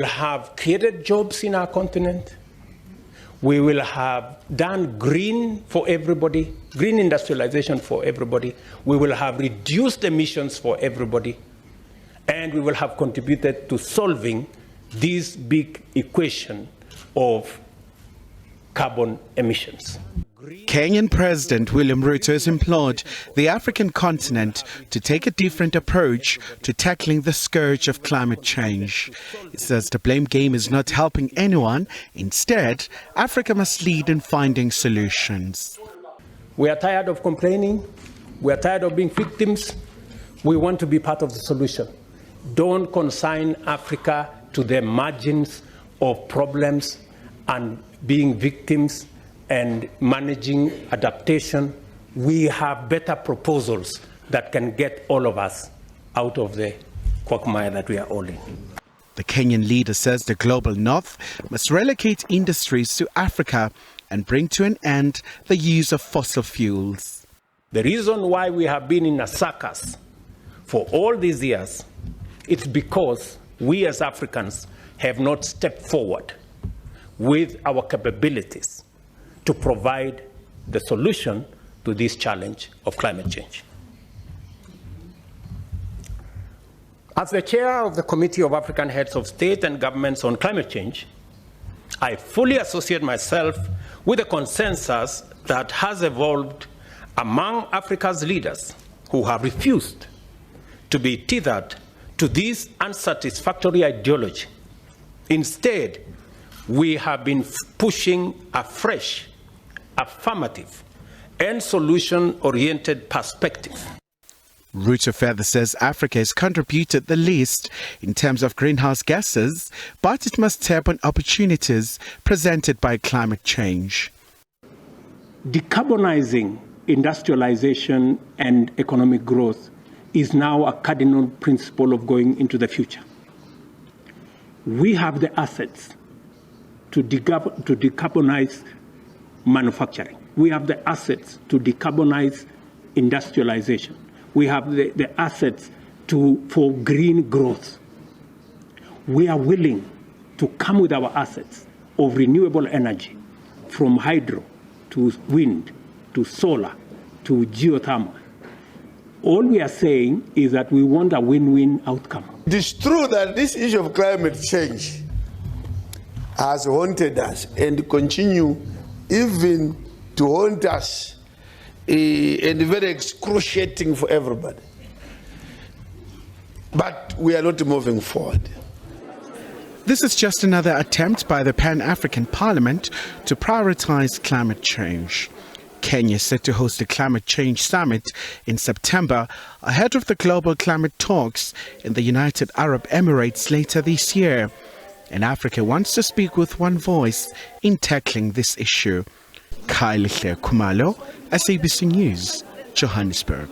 We will have created jobs in our continent. We will have done green for everybody, green industrialization for everybody. We will have reduced emissions for everybody. And we will have contributed to solving this big equation of carbon emissions. Kenyan President William Ruto has implored the African continent to take a different approach to tackling the scourge of climate change. He says the blame game is not helping anyone. Instead, Africa must lead in finding solutions. We are tired of complaining. We are tired of being victims. We want to be part of the solution. Don't consign Africa to the margins of problems and being victims and managing adaptation. We have better proposals that can get all of us out of the quagmire that we are all in. The Kenyan leader says the global north must relocate industries to Africa and bring to an end the use of fossil fuels. The reason why we have been in a circus for all these years, it's because we as Africans have not stepped forward with our capabilities to provide the solution to this challenge of climate change. As the chair of the Committee of African Heads of State and Governments on Climate Change, I fully associate myself with the consensus that has evolved among Africa's leaders who have refused to be tethered to this unsatisfactory ideology. Instead, we have been pushing a fresh, affirmative, and solution-oriented perspective. Ruto further says Africa has contributed the least in terms of greenhouse gases, but it must tap on opportunities presented by climate change. Decarbonizing industrialization and economic growth is now a cardinal principle of going into the future. We have the assets to decarbonize manufacturing. We have the assets to decarbonize industrialization. We have the assets for green growth. We are willing to come with our assets of renewable energy, from hydro to wind to solar to geothermal. All we are saying is that we want a win-win outcome. It is true that this issue of climate change has haunted us and continue even to haunt us, and very excruciating for everybody. But we are not moving forward. This is just another attempt by the Pan-African Parliament to prioritize climate change. Kenya is set to host a climate change summit in September ahead of the global climate talks in the United Arab Emirates later this year. And Africa wants to speak with one voice in tackling this issue. Khayelihle Khumalo, SABC News, Johannesburg.